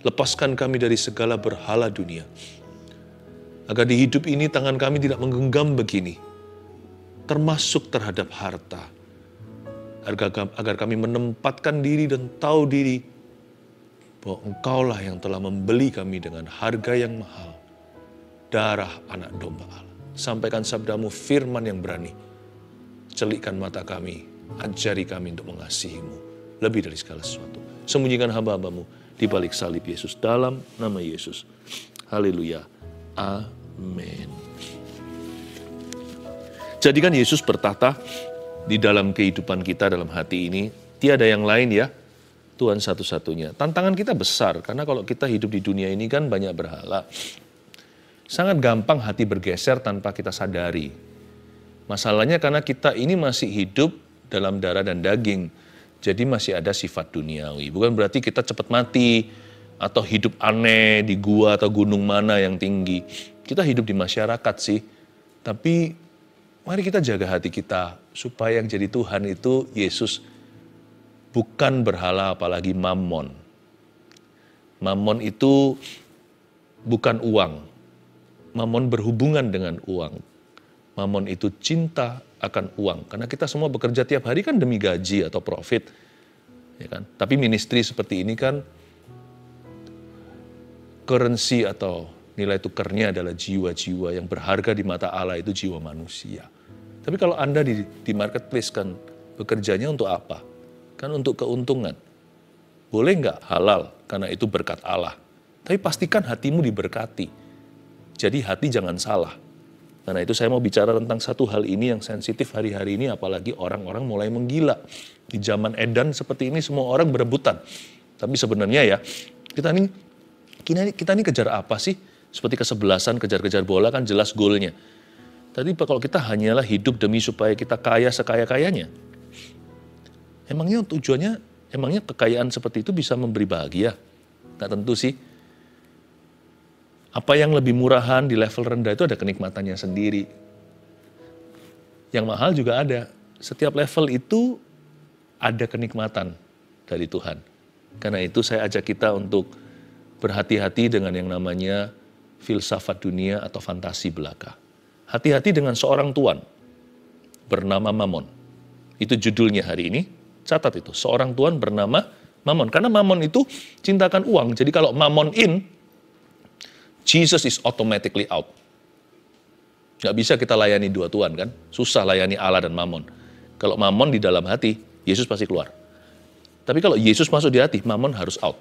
Lepaskan kami dari segala berhala dunia. Agar di hidup ini tangan kami tidak menggenggam begini, termasuk terhadap harta. Agar kami menempatkan diri dan tahu diri bahwa Engkaulah yang telah membeli kami dengan harga yang mahal, darah anak domba Allah. Sampaikan sabdamu, firman yang berani. Celikkan mata kami, ajari kami untuk mengasihi-Mu lebih dari segala sesuatu. Sembunyikan hamba-hambamu di balik salib Yesus, dalam nama Yesus. Haleluya. Amin. Jadikan Yesus bertahta di dalam kehidupan kita, dalam hati ini. Tiada yang lain ya, Tuhan satu-satunya. Tantangan kita besar, karena kalau kita hidup di dunia ini kan banyak berhala. Sangat gampang hati bergeser tanpa kita sadari. Masalahnya karena kita ini masih hidup dalam darah dan daging. Jadi masih ada sifat duniawi. Bukan berarti kita cepat mati atau hidup aneh di gua atau gunung mana yang tinggi. Kita hidup di masyarakat sih. Tapi mari kita jaga hati kita supaya yang jadi Tuhan itu Yesus, bukan berhala apalagi mammon. Mammon itu bukan uang. Mammon berhubungan dengan uang. Mammon itu cinta akan uang. Karena kita semua bekerja tiap hari kan demi gaji atau profit. Ya kan? Tapi ministry seperti ini kan currency atau nilai tukarnya adalah jiwa-jiwa yang berharga di mata Allah, itu jiwa manusia. Tapi kalau Anda di marketplace kan bekerjanya untuk apa? Kan untuk keuntungan. Boleh nggak halal? Karena itu berkat Allah. Tapi pastikan hatimu diberkati. Jadi hati jangan salah. Karena itu saya mau bicara tentang satu hal ini yang sensitif hari-hari ini, apalagi orang-orang mulai menggila. Di zaman edan seperti ini semua orang berebutan. Tapi sebenarnya ya, kita ini kejar apa sih? Seperti kesebelasan, kejar-kejar bola kan jelas golnya. Tapi kalau kita hanyalah hidup demi supaya kita kaya sekaya-kayanya, emangnya tujuannya, emangnya kekayaan seperti itu bisa memberi bahagia? Nggak tentu sih. Apa yang lebih murahan di level rendah itu ada kenikmatannya sendiri. Yang mahal juga ada. Setiap level itu ada kenikmatan dari Tuhan. Karena itu saya ajak kita untuk berhati-hati dengan yang namanya filsafat dunia atau fantasi belaka. Hati-hati dengan seorang tuan bernama Mammon. Itu judulnya hari ini. Catat itu, seorang tuan bernama Mammon. Karena Mammon itu cintakan uang. Jadi kalau Mammon in, Jesus is automatically out. Nggak bisa kita layani dua tuan kan? Susah layani Allah dan Mammon. Kalau Mammon di dalam hati, Yesus pasti keluar. Tapi kalau Yesus masuk di hati, Mammon harus out.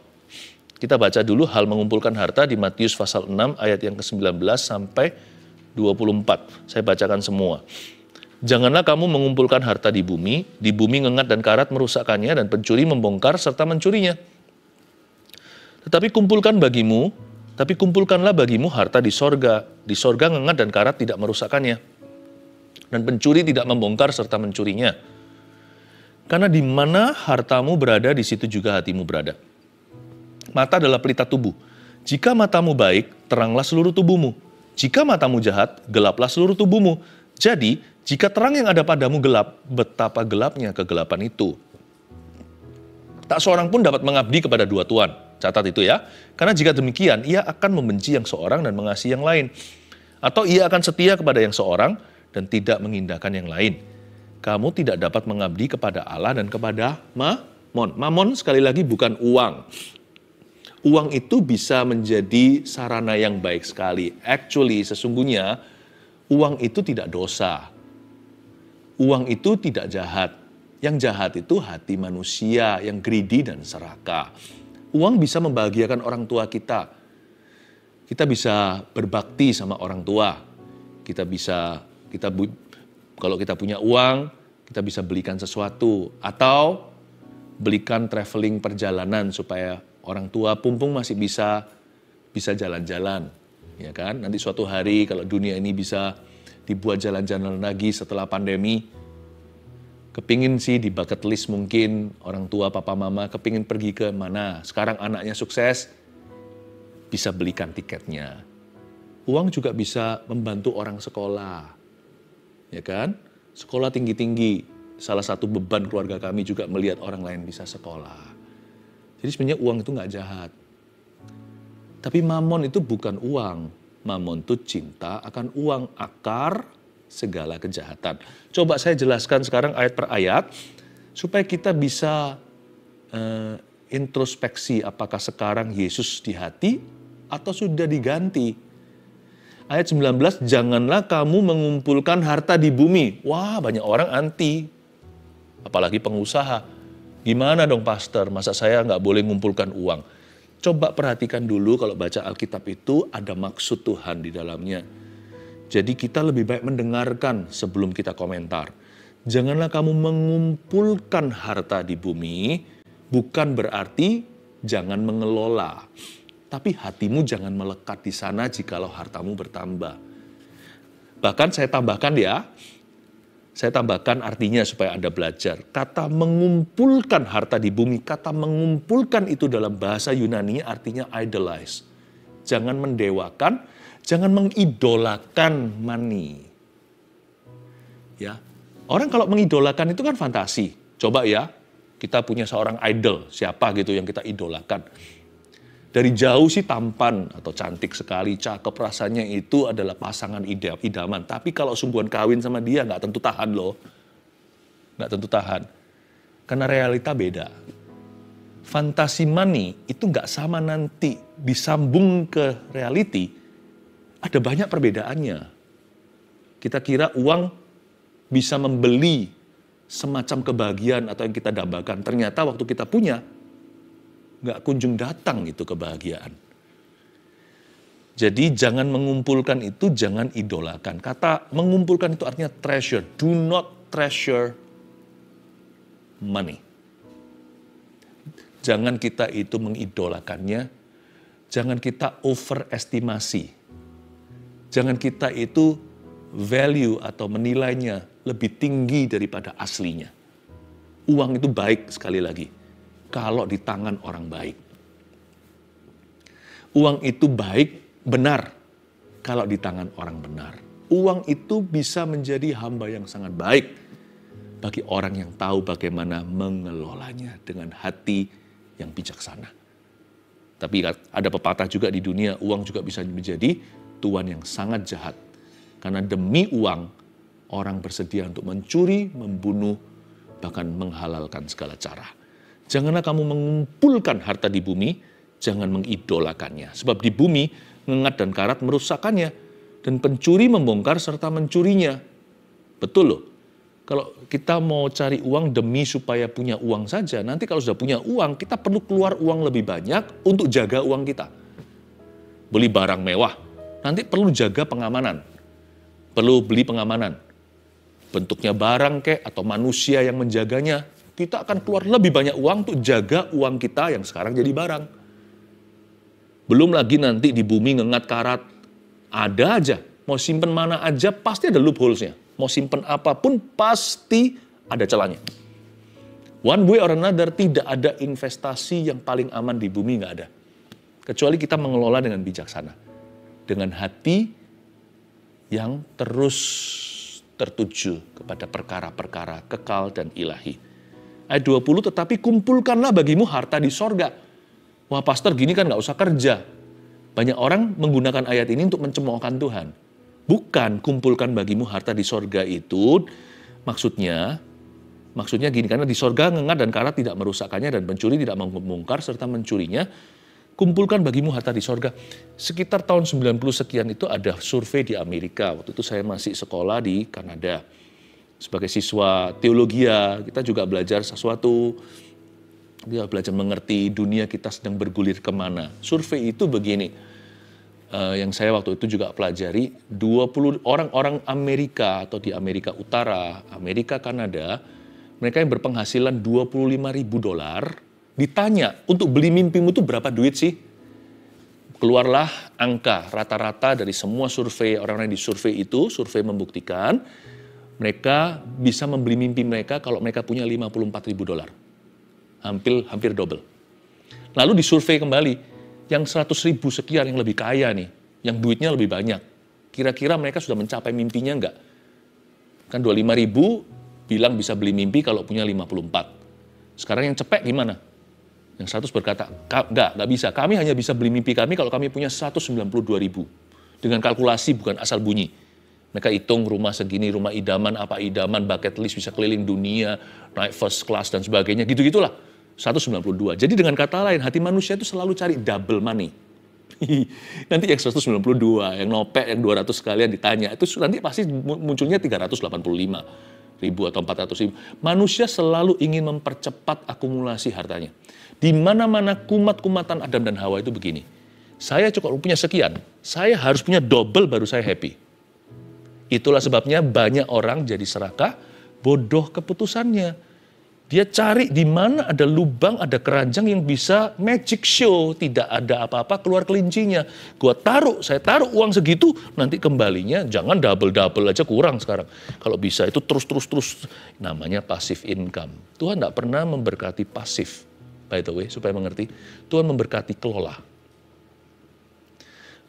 Kita baca dulu hal mengumpulkan harta di Matius pasal 6 ayat yang ke-19 sampai 24. Saya bacakan semua. Janganlah kamu mengumpulkan harta di bumi ngengat dan karat merusakkannya dan pencuri membongkar serta mencurinya. Tetapi kumpulkanlah bagimu harta di sorga ngengat dan karat tidak merusakkannya, dan pencuri tidak membongkar serta mencurinya. Karena di mana hartamu berada, di situ juga hatimu berada. Mata adalah pelita tubuh. Jika matamu baik, teranglah seluruh tubuhmu. Jika matamu jahat, gelaplah seluruh tubuhmu. Jadi, jika terang yang ada padamu gelap, betapa gelapnya kegelapan itu. Tak seorang pun dapat mengabdi kepada dua tuan. Catat itu ya. Karena jika demikian, ia akan membenci yang seorang dan mengasihi yang lain. Atau ia akan setia kepada yang seorang dan tidak mengindahkan yang lain. Kamu tidak dapat mengabdi kepada Allah dan kepada Mammon. Mammon sekali lagi bukan uang. Uang itu bisa menjadi sarana yang baik sekali. Actually, sesungguhnya uang itu tidak dosa. Uang itu tidak jahat. Yang jahat itu hati manusia yang greedy dan serakah. Uang bisa membahagiakan orang tua kita. Kita bisa berbakti sama orang tua. Kalau kita punya uang, kita bisa belikan sesuatu. Atau belikan traveling perjalanan supaya orang tua pumpung masih bisa jalan-jalan. Ya kan? Nanti suatu hari kalau dunia ini bisa dibuat jalan-jalan lagi setelah pandemi, kepingin sih di bucket list mungkin orang tua papa mama kepingin pergi ke mana. Sekarang anaknya sukses, bisa belikan tiketnya. Uang juga bisa membantu orang sekolah. Ya kan? Sekolah tinggi-tinggi. Salah satu beban keluarga kami juga melihat orang lain bisa sekolah. Jadi sebenarnya uang itu nggak jahat. Tapi mamon itu bukan uang. Mamon itu cinta akan uang, akar segala kejahatan. Coba saya jelaskan sekarang ayat per ayat, supaya kita bisa introspeksi apakah sekarang Yesus di hati atau sudah diganti. Ayat 19, janganlah kamu mengumpulkan harta di bumi. Wah, banyak orang anti. Apalagi pengusaha. Gimana dong pastor, masa saya nggak boleh mengumpulkan uang? Coba perhatikan dulu kalau baca Alkitab itu ada maksud Tuhan di dalamnya. Jadi kita lebih baik mendengarkan sebelum kita komentar. Janganlah kamu mengumpulkan harta di bumi, bukan berarti jangan mengelola. Tapi hatimu jangan melekat di sana jikalau hartamu bertambah. Bahkan saya tambahkan artinya supaya Anda belajar. Kata mengumpulkan harta di bumi, kata mengumpulkan itu dalam bahasa Yunani artinya idolize. Jangan mendewakan, jangan mengidolakan money. Ya. Orang kalau mengidolakan itu kan fantasi. Coba ya, kita punya seorang idol, siapa gitu yang kita idolakan. Dari jauh sih tampan atau cantik sekali, cakep rasanya itu adalah pasangan idaman. Tapi kalau sungguhan kawin sama dia nggak tentu tahan loh. Nggak tentu tahan. Karena realita beda. Fantasi money itu nggak sama nanti disambung ke reality. Ada banyak perbedaannya. Kita kira uang bisa membeli semacam kebahagiaan atau yang kita dambakan. Ternyata waktu kita punya, nggak kunjung datang itu kebahagiaan. Jadi jangan mengumpulkan itu, jangan idolakan. Kata mengumpulkan itu artinya treasure. Do not treasure money. Jangan kita itu mengidolakannya. Jangan kita overestimasi. Jangan kita itu value atau menilainya lebih tinggi daripada aslinya. Uang itu baik sekali lagi. Kalau di tangan orang baik. Uang itu baik, benar, kalau di tangan orang benar. Uang itu bisa menjadi hamba yang sangat baik bagi orang yang tahu bagaimana mengelolanya dengan hati yang bijaksana. Tapi ada pepatah juga di dunia, uang juga bisa menjadi tuan yang sangat jahat. Karena demi uang, orang bersedia untuk mencuri, membunuh, bahkan menghalalkan segala cara. Janganlah kamu mengumpulkan harta di bumi, jangan mengidolakannya. Sebab di bumi, ngengat dan karat merusakkannya, dan pencuri membongkar serta mencurinya. Betul loh. Kalau kita mau cari uang demi supaya punya uang saja, nanti kalau sudah punya uang, kita perlu keluar uang lebih banyak untuk jaga uang kita. Beli barang mewah, nanti perlu jaga pengamanan. Perlu beli pengamanan. Bentuknya barang kek atau manusia yang menjaganya, kita akan keluar lebih banyak uang untuk jaga uang kita yang sekarang jadi barang. Belum lagi nanti di bumi ngengat karat, ada aja, mau simpen mana aja pasti ada loopholes-nya. Mau simpen apapun pasti ada celahnya. One way or another tidak ada investasi yang paling aman di bumi, nggak ada. Kecuali kita mengelola dengan bijaksana. Dengan hati yang terus tertuju kepada perkara-perkara kekal dan ilahi. Ayat 20, tetapi kumpulkanlah bagimu harta di sorga. Wah pastor gini kan nggak usah kerja. Banyak orang menggunakan ayat ini untuk mencemoohkan Tuhan. Bukan kumpulkan bagimu harta di sorga itu, maksudnya gini, karena di sorga ngengat dan karat tidak merusakkannya dan pencuri tidak membongkar serta mencurinya. Kumpulkan bagimu harta di sorga. Sekitar tahun 90 sekian itu ada survei di Amerika. Waktu itu saya masih sekolah di Kanada. Sebagai siswa teologi, kita juga belajar sesuatu. Kita belajar mengerti dunia kita sedang bergulir kemana. Survei itu begini. Yang saya waktu itu juga pelajari, 20 orang-orang Amerika atau di Amerika Utara, Amerika Kanada, mereka yang berpenghasilan $25.000, ditanya, untuk beli mimpimu itu berapa duit sih? Keluarlah angka rata-rata dari semua survei, orang-orang yang disurvei itu, survei membuktikan, mereka bisa membeli mimpi mereka kalau mereka punya $54.000. Hampir double. Lalu disurvei kembali, yang 100.000 sekian yang lebih kaya nih, yang duitnya lebih banyak. Kira-kira mereka sudah mencapai mimpinya enggak? Kan 25.000 bilang bisa beli mimpi kalau punya 54. Sekarang yang cepek gimana? Yang 100 berkata, nggak bisa. Kami hanya bisa beli mimpi kami kalau kami punya 192.000. Dengan kalkulasi bukan asal bunyi. Mereka hitung rumah segini, rumah idaman, apa idaman, bucket list, bisa keliling dunia, naik first class dan sebagainya. Gitu-gitulah. 192. Jadi dengan kata lain, hati manusia itu selalu cari double money. Nanti yang 192, yang nopek, yang 200 sekalian ditanya, itu nanti pasti munculnya 385.000 atau 400.000. Manusia selalu ingin mempercepat akumulasi hartanya. Di mana-mana kumat-kumatan Adam dan Hawa itu begini. Saya cukup punya sekian, saya harus punya double baru saya happy. Itulah sebabnya banyak orang jadi serakah, bodoh keputusannya. Dia cari di mana ada lubang, ada keranjang yang bisa magic show. Tidak ada apa-apa, keluar kelincinya. Saya taruh uang segitu, nanti kembalinya jangan double-double aja, kurang sekarang. Kalau bisa itu terus. Namanya passive income. Tuhan tidak pernah memberkati pasif. By the way, supaya mengerti, Tuhan memberkati kelola.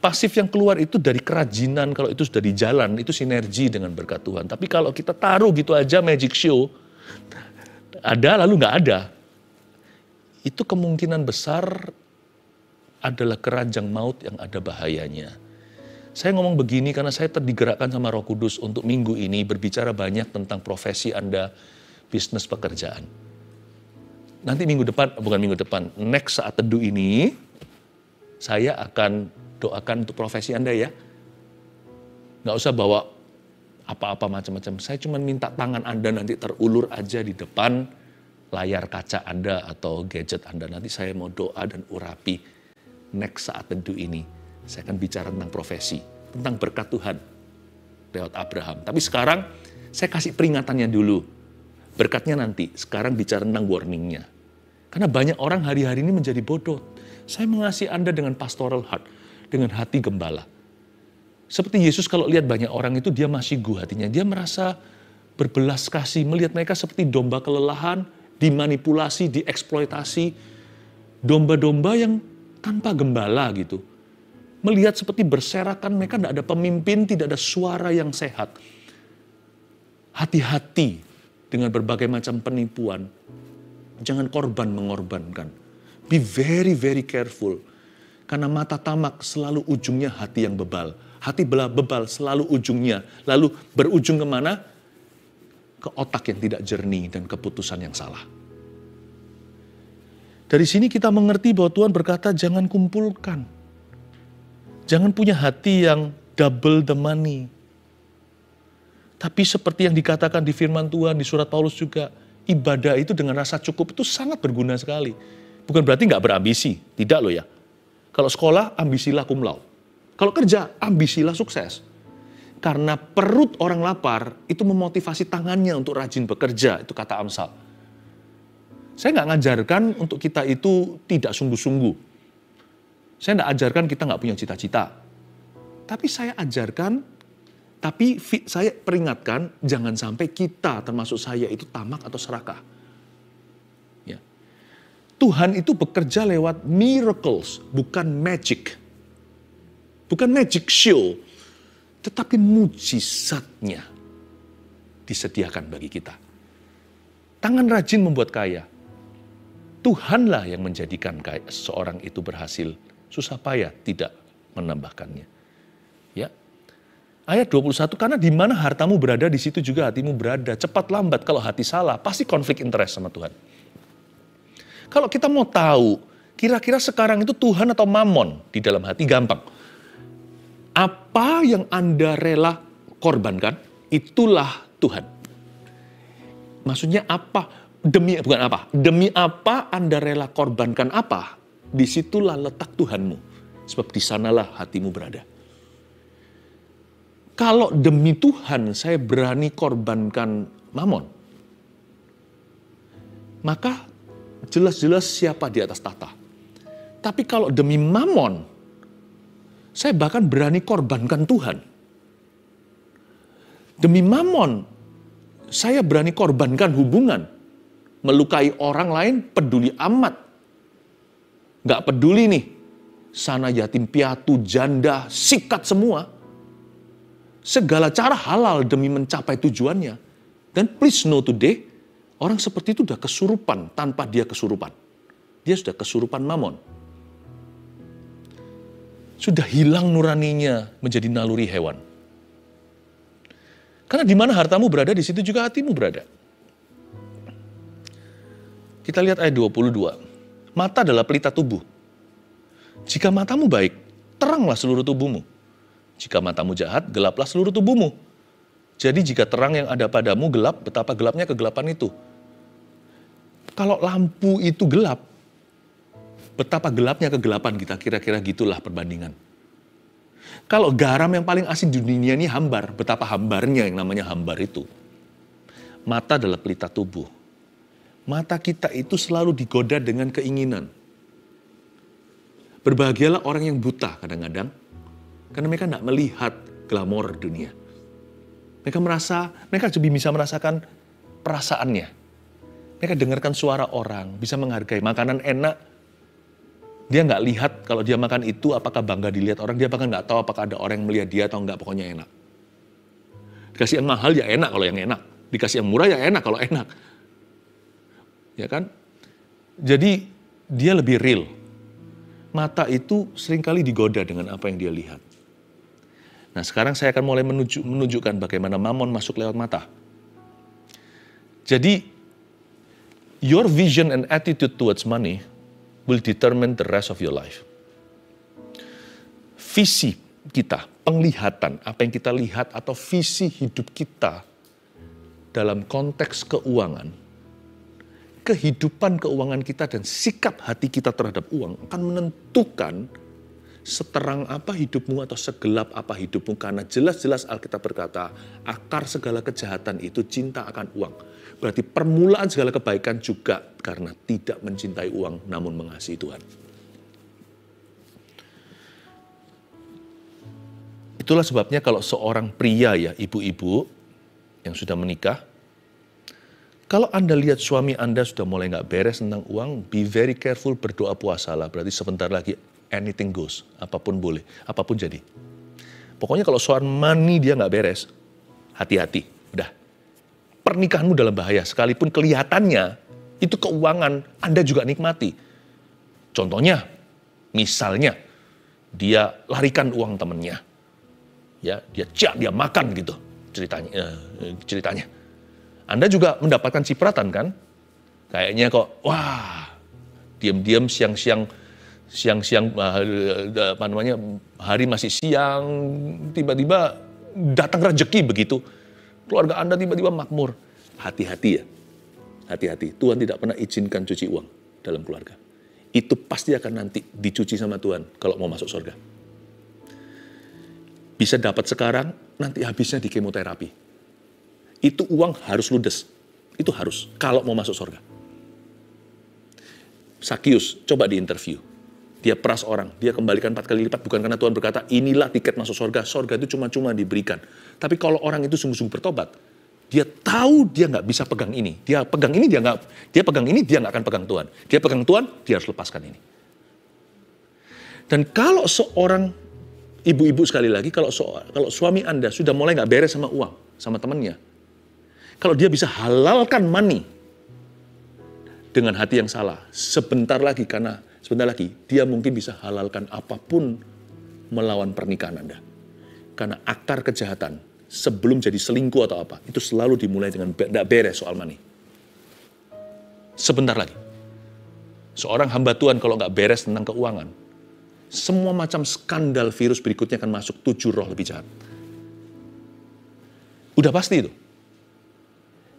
Pasif yang keluar itu dari kerajinan, kalau itu sudah di jalan, itu sinergi dengan berkat Tuhan. Tapi kalau kita taruh gitu aja magic show, ada lalu nggak ada, itu kemungkinan besar adalah keranjang maut yang ada bahayanya. Saya ngomong begini karena saya digerakkan sama Roh Kudus untuk minggu ini berbicara banyak tentang profesi Anda, bisnis pekerjaan. Nanti next saat teduh ini, saya akan doakan untuk profesi Anda ya. Nggak usah bawa apa-apa macam-macam. Saya cuma minta tangan Anda nanti terulur aja di depan layar kaca Anda atau gadget Anda. Nanti saya mau doa dan urapi. Next saat teduh ini, saya akan bicara tentang profesi, tentang berkat Tuhan lewat Abraham. Tapi sekarang saya kasih peringatannya dulu. Berkatnya nanti, sekarang bicara tentang warningnya. Karena banyak orang hari-hari ini menjadi bodoh. Saya mengasihi Anda dengan pastoral heart, dengan hati gembala. Seperti Yesus kalau lihat banyak orang itu dia masih hatinya. Dia merasa berbelas kasih, melihat mereka seperti domba kelelahan, dimanipulasi, dieksploitasi. Domba-domba yang tanpa gembala gitu. Melihat seperti berserakan, mereka tidak ada pemimpin, tidak ada suara yang sehat. Hati-hati dengan berbagai macam penipuan. Jangan korban mengorbankan. Be very, very careful. Karena mata tamak selalu ujungnya hati yang bebal. Hati bebal selalu ujungnya. Lalu berujung kemana? Ke otak yang tidak jernih dan keputusan yang salah. Dari sini kita mengerti bahwa Tuhan berkata jangan kumpulkan. Jangan punya hati yang double the money. Tapi seperti yang dikatakan di firman Tuhan, di surat Paulus juga, ibadah itu dengan rasa cukup itu sangat berguna sekali. Bukan berarti nggak berambisi, tidak loh ya. Kalau sekolah, ambisilah cum laude. Kalau kerja, ambisilah sukses. Karena perut orang lapar itu memotivasi tangannya untuk rajin bekerja, itu kata Amsal. Saya nggak ngajarkan untuk kita itu tidak sungguh-sungguh. Saya nggak ajarkan kita nggak punya cita-cita. Tapi saya peringatkan jangan sampai kita, termasuk saya itu tamak atau serakah. Ya. Tuhan itu bekerja lewat miracles, bukan magic. Bukan magic show, tetapi mujizatnya disediakan bagi kita. Tangan rajin membuat kaya. Tuhanlah yang menjadikan seorang itu berhasil. Susah payah tidak menambahkannya. Ya. Ayat 21, karena di mana hartamu berada, di situ juga hatimu berada. Cepat lambat kalau hati salah, pasti konflik interest sama Tuhan. Kalau kita mau tahu, kira-kira sekarang itu Tuhan atau Mammon di dalam hati, gampang. Apa yang Anda rela korbankan, itulah Tuhan. Maksudnya apa? Demi apa Anda rela korbankan apa? Disitulah letak Tuhanmu. Sebab di sanalah hatimu berada. Kalau demi Tuhan saya berani korbankan Mammon, maka jelas-jelas siapa di atas tahta. Tapi kalau demi Mammon, saya bahkan berani korbankan Tuhan. Demi Mammon, saya berani korbankan hubungan. Melukai orang lain, peduli amat. Gak peduli nih, sana yatim piatu, janda, sikat semua. Segala cara halal demi mencapai tujuannya. Dan please know today, orang seperti itu udah kesurupan tanpa dia kesurupan. Dia sudah kesurupan mamon. Sudah hilang nuraninya menjadi naluri hewan. Karena di mana hartamu berada, di situ juga hatimu berada. Kita lihat ayat 22. Mata adalah pelita tubuh. Jika matamu baik, teranglah seluruh tubuhmu. Jika matamu jahat, gelaplah seluruh tubuhmu. Jadi jika terang yang ada padamu gelap, betapa gelapnya kegelapan itu. Kalau lampu itu gelap, betapa gelapnya kegelapan kita, kira-kira gitulah perbandingan. Kalau garam yang paling asin di dunia ini hambar, betapa hambarnya yang namanya hambar itu. Mata adalah pelita tubuh. Mata kita itu selalu digoda dengan keinginan. Berbahagialah orang yang buta kadang-kadang, karena mereka tidak melihat glamor dunia. Mereka lebih bisa merasakan perasaannya. Mereka dengarkan suara orang, bisa menghargai makanan enak. Dia nggak lihat kalau dia makan itu apakah bangga dilihat orang, dia bahkan nggak tahu apakah ada orang yang melihat dia atau nggak, pokoknya enak. Dikasih yang mahal ya enak kalau yang enak, dikasih yang murah ya enak kalau enak. Ya kan? Jadi dia lebih real. Mata itu seringkali digoda dengan apa yang dia lihat. Nah sekarang saya akan mulai menunjukkan bagaimana mamon masuk lewat mata. Jadi, your vision and attitude towards money will determine the rest of your life. Visi kita, penglihatan, apa yang kita lihat atau visi hidup kita dalam konteks keuangan, kehidupan keuangan kita dan sikap hati kita terhadap uang akan menentukan seterang apa hidupmu atau segelap apa hidupmu. Karena jelas-jelas Alkitab berkata, akar segala kejahatan itu cinta akan uang. Berarti permulaan segala kebaikan juga karena tidak mencintai uang namun mengasihi Tuhan. Itulah sebabnya kalau seorang pria ya, ibu-ibu yang sudah menikah, kalau Anda lihat suami Anda sudah mulai nggak beres tentang uang, be very careful, berdoa puasalah. Berarti sebentar lagi anything goes, apapun boleh, apapun jadi. Pokoknya kalau soal money dia nggak beres, hati-hati, udah. Pernikahanmu dalam bahaya, sekalipun kelihatannya itu keuangan Anda juga nikmati. Contohnya, misalnya dia larikan uang temennya, ya dia makan gitu ceritanya. Anda juga mendapatkan cipratan kan? Kayaknya kok, wah, diam-diam siang-siang hari masih siang, tiba-tiba datang rezeki begitu. Keluarga Anda tiba-tiba makmur. Hati-hati ya. Hati-hati. Tuhan tidak pernah izinkan cuci uang dalam keluarga. Itu pasti akan nanti dicuci sama Tuhan kalau mau masuk surga. Bisa dapat sekarang, nanti habisnya di kemoterapi. Itu uang harus ludes. Itu harus, kalau mau masuk surga. Sakius, coba diinterview. Dia peras orang, dia kembalikan 4 kali lipat, bukan karena Tuhan berkata, inilah tiket masuk surga. Surga itu cuma-cuma diberikan. Tapi kalau orang itu sungguh-sungguh bertobat, dia tahu dia nggak bisa pegang ini. Dia pegang ini, dia nggak akan pegang Tuhan. Dia pegang Tuhan, dia harus lepaskan ini. Dan kalau seorang ibu-ibu sekali lagi, kalau suami Anda sudah mulai nggak beres sama uang, sama temannya, kalau dia bisa halalkan money dengan hati yang salah, sebentar lagi dia mungkin bisa halalkan apapun melawan pernikahan Anda. Karena akar kejahatan sebelum jadi selingkuh atau apa, itu selalu dimulai dengan tidak beres soal money. Sebentar lagi. Seorang hamba Tuhan kalau nggak beres tentang keuangan, semua macam skandal virus berikutnya akan masuk 7 roh lebih jahat. Udah pasti itu.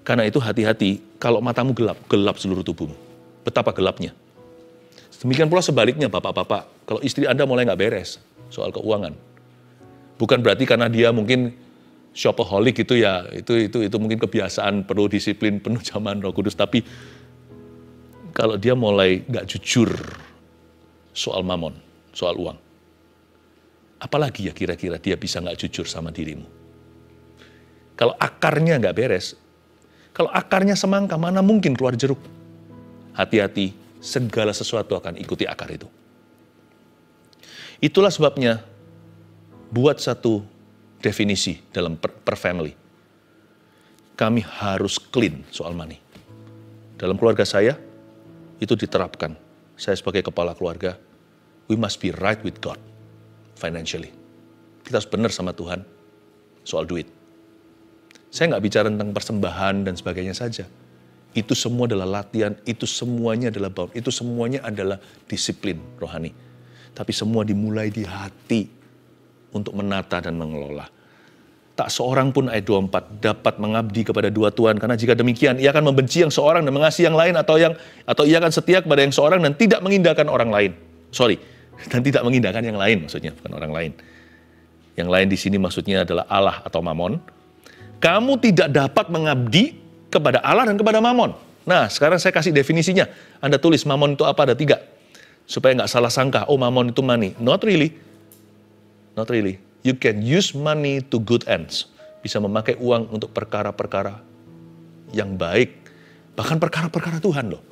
Karena itu hati-hati, kalau matamu gelap seluruh tubuhmu. Betapa gelapnya. Demikian pula sebaliknya bapak-bapak, kalau istri Anda mulai nggak beres soal keuangan. Bukan berarti karena dia mungkin shopaholic gitu ya, itu mungkin kebiasaan, perlu disiplin penuh zaman Roh Kudus. Tapi kalau dia mulai nggak jujur soal mamon, soal uang, apalagi ya kira-kira dia bisa nggak jujur sama dirimu. Kalau akarnya nggak beres, kalau akarnya semangka, mana mungkin keluar jeruk? Hati-hati, segala sesuatu akan ikuti akar itu. Itulah sebabnya, buat satu definisi dalam per family. Kami harus clean soal money. Dalam keluarga saya, itu diterapkan. saya sebagai kepala keluarga, we must be right with God financially. Kita harus benar sama Tuhan soal duit. Saya nggak bicara tentang persembahan dan sebagainya saja. Itu semua adalah latihan, itu semuanya adalah baut, itu semuanya adalah disiplin rohani. Tapi semua dimulai di hati untuk menata dan mengelola. Tak seorang pun ayat 24 dapat mengabdi kepada dua Tuhan, karena jika demikian ia akan membenci yang seorang dan mengasihi yang lain, atau ia akan setia kepada yang seorang dan tidak mengindahkan orang lain. Dan tidak mengindahkan yang lain maksudnya, bukan orang lain. Yang lain di sini maksudnya adalah Allah atau Mamon. Kamu tidak dapat mengabdi kepada Allah dan kepada Mamon. Nah, sekarang saya kasih definisinya. Anda tulis Mamon itu apa, ada 3. Supaya nggak salah sangka, oh Mamon itu money. Not really. Not really. You can use money to good ends. Bisa memakai uang untuk perkara-perkara yang baik. Bahkan perkara-perkara Tuhan loh.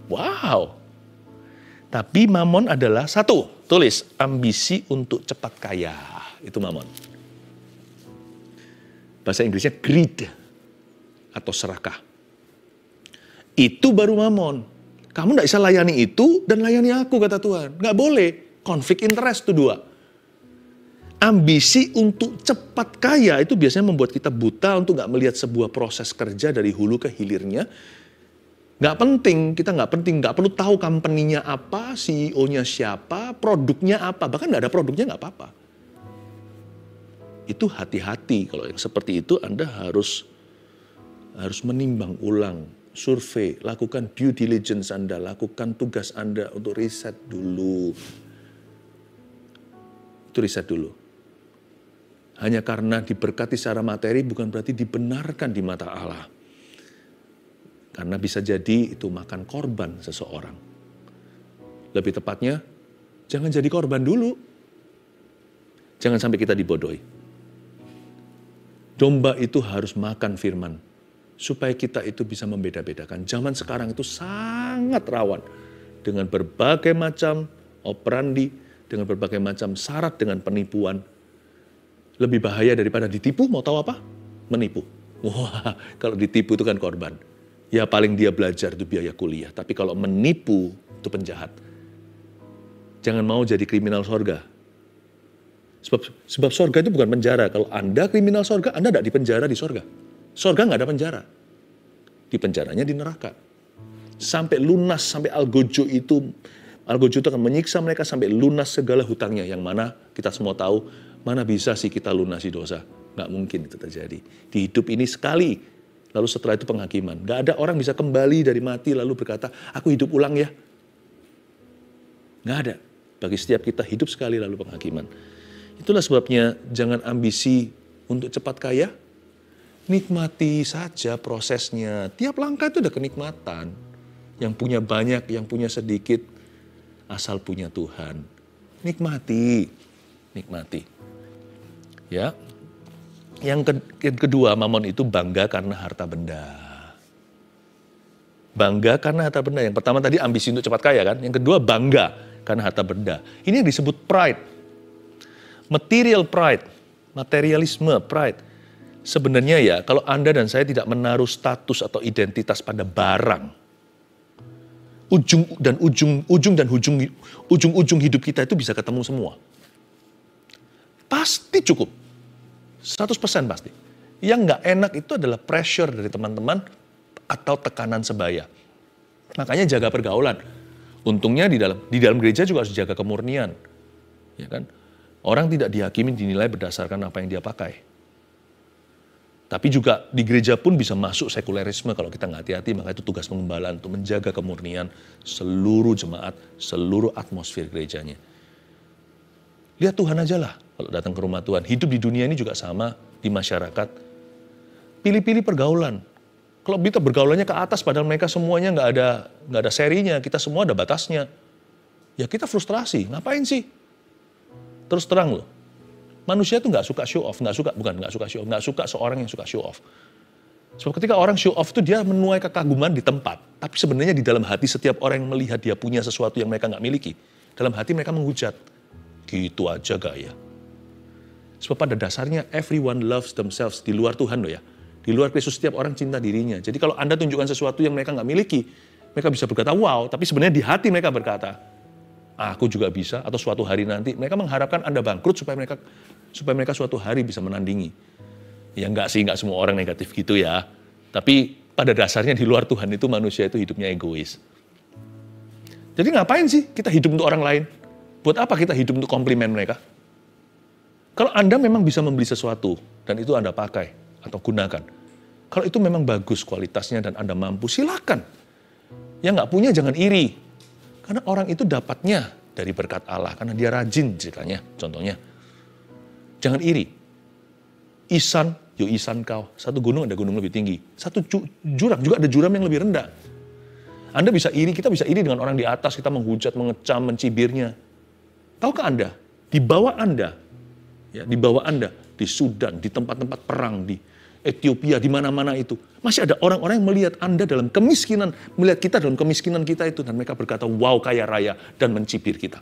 Wow. Tapi Mamon adalah 1. Tulis, ambisi untuk cepat kaya. Itu Mamon. Bahasa Inggrisnya greed atau serakah. Itu baru Mamon. Kamu nggak bisa layani itu dan layani aku, kata Tuhan. Nggak boleh. Konflik interest itu 2. Ambisi untuk cepat kaya itu biasanya membuat kita buta untuk nggak melihat sebuah proses kerja dari hulu ke hilirnya. Nggak penting, kita nggak perlu tahu company-nya apa, CEO-nya siapa, produknya apa. Bahkan nggak ada produknya nggak apa-apa. Itu hati-hati, kalau yang seperti itu Anda harus menimbang ulang, survei, lakukan due diligence Anda, lakukan tugas Anda untuk riset dulu. Itu riset dulu. Hanya karena diberkati secara materi bukan berarti dibenarkan di mata Allah. Karena bisa jadi itu makan korban seseorang. Lebih tepatnya, jangan jadi korban dulu. Jangan sampai kita dibodohi. Domba itu harus makan firman, supaya kita itu bisa membeda-bedakan. Zaman sekarang itu sangat rawan dengan berbagai macam operandi, dengan berbagai macam syarat, dengan penipuan. Lebih bahaya daripada ditipu, mau tahu apa? Menipu. Wah, kalau ditipu itu kan korban. Ya paling dia belajar itu biaya kuliah. Tapi kalau menipu itu penjahat. Jangan mau jadi kriminal sorga. Sebab sorga itu bukan penjara. Kalau Anda kriminal sorga, Anda tidak dipenjara di sorga. Sorga nggak ada penjara. Di penjaranya di neraka. Sampai lunas, sampai algojo itu akan menyiksa mereka sampai lunas segala hutangnya. Yang mana kita semua tahu, mana bisa sih kita lunasi dosa. Nggak mungkin itu terjadi. Di hidup ini sekali, lalu setelah itu penghakiman. Nggak ada orang bisa kembali dari mati lalu berkata, aku hidup ulang ya. Nggak ada. Bagi setiap kita hidup sekali lalu penghakiman. Itulah sebabnya jangan ambisi untuk cepat kaya. Nikmati saja prosesnya. Tiap langkah itu ada kenikmatan. Yang punya banyak, yang punya sedikit. Asal punya Tuhan. Nikmati. Nikmati. Ya. Yang kedua, Mamon itu bangga karena harta benda. Bangga karena harta benda. Yang pertama tadi ambisi untuk cepat kaya kan. Yang kedua bangga karena harta benda. Ini yang disebut pride. Material pride, materialisme pride. Sebenarnya ya, kalau Anda dan saya tidak menaruh status atau identitas pada barang, ujung hidup kita itu bisa ketemu semua. Pasti cukup. 100% pasti. Yang nggak enak itu adalah pressure dari teman-teman atau tekanan sebaya. Makanya jaga pergaulan. Untungnya di dalam gereja juga harus jaga kemurnian. Ya kan? Orang tidak dihakimi dinilai berdasarkan apa yang dia pakai. Tapi juga di gereja pun bisa masuk sekulerisme kalau kita nggak hati-hati. Maka itu tugas pengembalaan untuk menjaga kemurnian seluruh jemaat, seluruh atmosfer gerejanya. Lihat Tuhan aja lah kalau datang ke rumah Tuhan. Hidup di dunia ini juga sama di masyarakat. Pilih-pilih pergaulan. Kalau kita bergaulannya ke atas padahal mereka semuanya nggak ada serinya, kita semua ada batasnya. Ya kita frustrasi, ngapain sih? Terus terang loh, manusia tuh nggak suka show off, nggak suka seorang yang suka show off. Sebab ketika orang show off itu dia menuai kekaguman di tempat, tapi sebenarnya di dalam hati setiap orang yang melihat dia punya sesuatu yang mereka nggak miliki, dalam hati mereka menghujat, gitu aja gaya. Sebab pada dasarnya everyone loves themselves di luar Tuhan loh ya, di luar Kristus setiap orang cinta dirinya. Jadi kalau Anda tunjukkan sesuatu yang mereka nggak miliki, Mereka bisa berkata, wow, tapi sebenarnya di hati mereka berkata, aku juga bisa, atau suatu hari nanti. Mereka mengharapkan Anda bangkrut supaya mereka suatu hari bisa menandingi. Ya enggak sih, enggak semua orang negatif gitu ya. Tapi pada dasarnya di luar Tuhan itu manusia itu hidupnya egois. Jadi ngapain sih kita hidup untuk orang lain? Buat apa kita hidup untuk komplimen mereka? Kalau Anda memang bisa membeli sesuatu, dan itu Anda pakai atau gunakan. Kalau itu memang bagus kualitasnya dan Anda mampu, silakan. Yang nggak punya jangan iri. Karena orang itu dapatnya dari berkat Allah, karena dia rajin ceritanya, contohnya. Jangan iri. Isan, yo isan kau. Satu gunung ada gunung lebih tinggi. Satu jurang juga ada jurang yang lebih rendah. Anda bisa iri, kita bisa iri dengan orang di atas, kita menghujat, mengecam, mencibirnya. Tahukah Anda, di bawah Anda, di Sudan, di tempat-tempat perang, di Ethiopia, di mana-mana itu, masih ada orang-orang yang melihat Anda dalam kemiskinan, melihat kita dalam kemiskinan kita itu, dan mereka berkata, wow kaya raya, dan mencibir kita.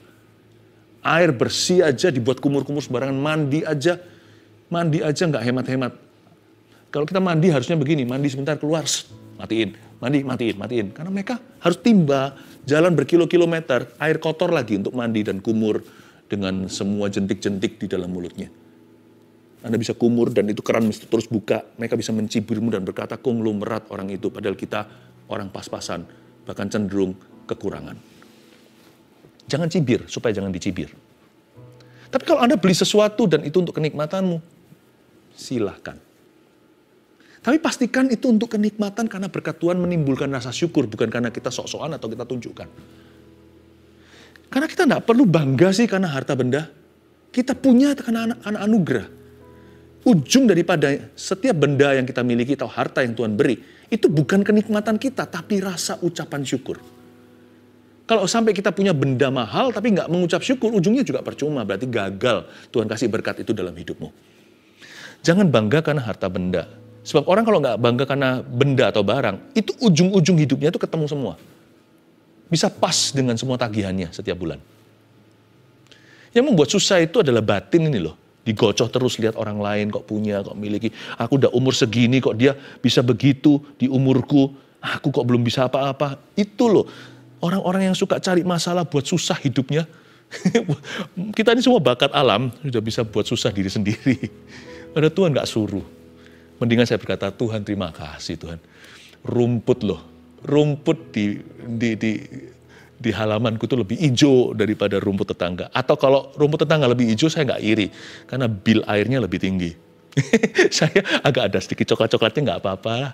Air bersih aja dibuat kumur-kumur sembarangan, mandi aja nggak hemat-hemat. Kalau kita mandi harusnya begini, mandi sebentar keluar, matiin. Karena mereka harus timba, jalan berkilo-kilometer, air kotor lagi untuk mandi dan kumur dengan semua jentik-jentik di dalam mulutnya. Anda bisa kumur dan itu keran mesti terus buka. Mereka bisa mencibirmu dan berkata, konglomerat orang itu. Padahal kita orang pas-pasan, bahkan cenderung kekurangan. Jangan cibir, supaya jangan dicibir. Tapi kalau Anda beli sesuatu dan itu untuk kenikmatanmu, silahkan. Tapi pastikan itu untuk kenikmatan karena berkat Tuhan menimbulkan rasa syukur, bukan karena kita sok-sokan atau kita tunjukkan. Karena kita tidak perlu bangga sih karena harta benda. Kita punya karena anak anugerah. Ujung daripada setiap benda yang kita miliki atau harta yang Tuhan beri, itu bukan kenikmatan kita, tapi rasa ucapan syukur. Kalau sampai kita punya benda mahal, tapi nggak mengucap syukur, ujungnya juga percuma, berarti gagal Tuhan kasih berkat itu dalam hidupmu. Jangan bangga karena harta benda. Sebab orang kalau nggak bangga karena benda atau barang, itu ujung-ujung hidupnya itu ketemu semua. Bisa pas dengan semua tagihannya setiap bulan. Yang membuat susah itu adalah batin ini loh. Digocoh terus lihat orang lain kok punya, kok miliki. Aku udah umur segini kok dia bisa begitu di umurku. Aku kok belum bisa apa-apa. Itu loh, orang-orang yang suka cari masalah buat susah hidupnya. Kita ini semua bakat alam, sudah bisa buat susah diri sendiri. Padahal Tuhan gak suruh. Mendingan saya berkata, Tuhan terima kasih Tuhan. Rumput loh, rumput di halamanku itu lebih hijau daripada rumput tetangga. Atau kalau rumput tetangga lebih hijau, saya nggak iri. Karena bil airnya lebih tinggi. Saya agak ada sedikit coklat-coklatnya nggak apa-apa.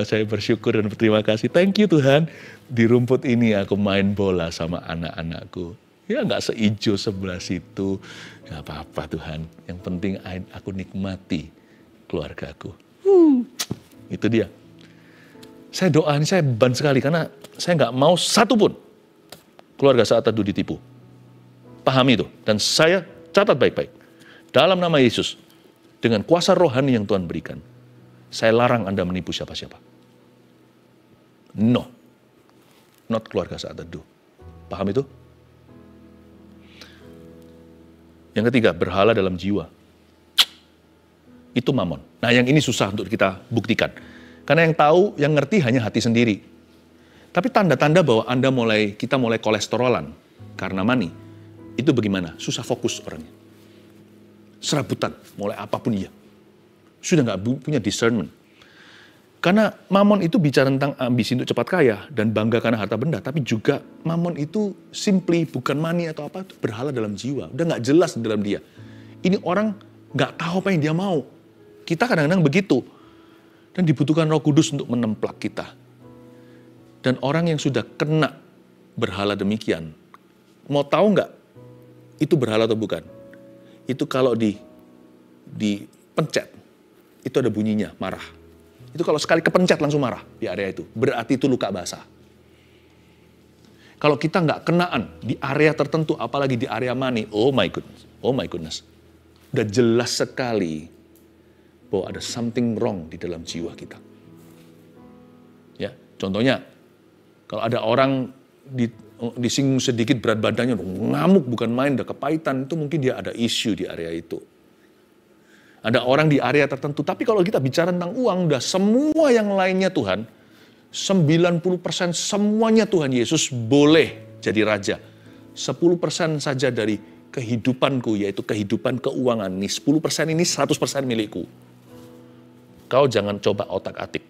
Saya bersyukur dan berterima kasih. Thank you Tuhan. Di rumput ini aku main bola sama anak-anakku. Ya nggak seijo sebelah situ. Nggak apa-apa Tuhan. Yang penting aku nikmati keluargaku. Itu dia. Saya doa ini saya beban sekali karena saya nggak mau satu pun keluarga saat teduh ditipu. Pahami itu. Dan saya catat baik-baik. Dalam nama Yesus, dengan kuasa rohani yang Tuhan berikan, saya larang Anda menipu siapa-siapa. No. Not keluarga saat teduh. Paham itu? Yang ketiga, berhala dalam jiwa. Itu mamon. Nah yang ini susah untuk kita buktikan. Karena yang tahu, yang ngerti hanya hati sendiri. Tapi tanda-tanda bahwa kita mulai kolesterolan karena money, itu bagaimana? Susah fokus orangnya. Serabutan, mulai apapun iya. Sudah nggak punya discernment. Karena mamon itu bicara tentang ambisi untuk cepat kaya dan bangga karena harta benda. Tapi juga mamon itu simply bukan money atau apa, itu berhala dalam jiwa. Udah nggak jelas di dalam dia. Ini orang nggak tahu apa yang dia mau. Kita kadang-kadang begitu. Dan dibutuhkan Roh Kudus untuk menemplak kita. Dan orang yang sudah kena berhala demikian, mau tahu nggak itu berhala atau bukan? Itu kalau dipencet, itu ada bunyinya, marah. Itu kalau sekali kepencet langsung marah di area itu, berarti itu luka basah. Kalau kita nggak kenaan di area tertentu, apalagi di area money, oh my goodness. Udah jelas sekali bahwa ada something wrong di dalam jiwa kita. Ya, contohnya, kalau ada orang disinggung sedikit berat badannya, ngamuk bukan main, udah kepahitan, itu mungkin dia ada isu di area itu. Ada orang di area tertentu, tapi kalau kita bicara tentang uang, udah semua yang lainnya Tuhan, 90% semuanya Tuhan Yesus boleh jadi raja. 10% saja dari kehidupanku, yaitu kehidupan keuangan. Ini 10% ini 100% milikku. Kau jangan coba otak-atik.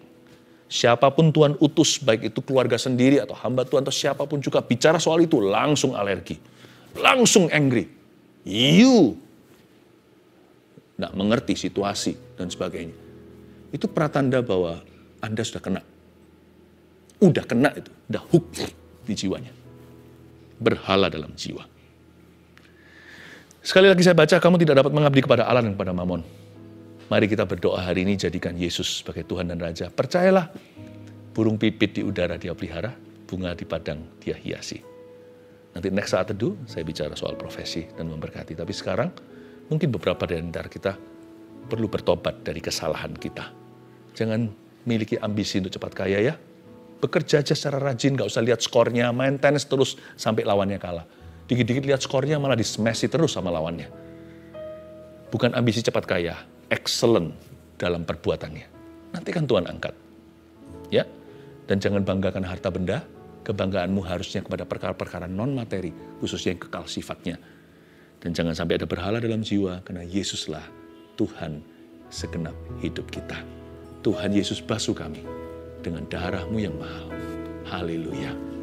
Siapapun Tuhan utus, baik itu keluarga sendiri atau hamba Tuhan atau siapapun juga bicara soal itu, langsung alergi. Langsung angry. You nggak mengerti situasi dan sebagainya. Itu pratanda bahwa Anda sudah kena. Udah kena itu, udah hook di jiwanya. Berhala dalam jiwa. Sekali lagi saya baca, kamu tidak dapat mengabdi kepada Allah dan kepada Mamon. Mari kita berdoa hari ini, jadikan Yesus sebagai Tuhan dan Raja. Percayalah, burung pipit di udara dia pelihara, bunga di padang dia hiasi. Nanti next saat teduh, saya bicara soal profesi dan memberkati. Tapi sekarang, mungkin beberapa dari antara kita perlu bertobat dari kesalahan kita. Jangan miliki ambisi untuk cepat kaya ya. Bekerja aja secara rajin, gak usah lihat skornya, main tenis terus sampai lawannya kalah. Dikit-dikit lihat skornya malah di-smash terus sama lawannya. Bukan ambisi cepat kaya, excellent dalam perbuatannya. Nanti kan Tuhan angkat. Ya, dan jangan banggakan harta benda, kebanggaanmu harusnya kepada perkara-perkara non-materi, khususnya yang kekal sifatnya. Dan jangan sampai ada berhala dalam jiwa, karena Yesuslah Tuhan segenap hidup kita. Tuhan Yesus basuh kami dengan darah-Mu yang mahal. Haleluya.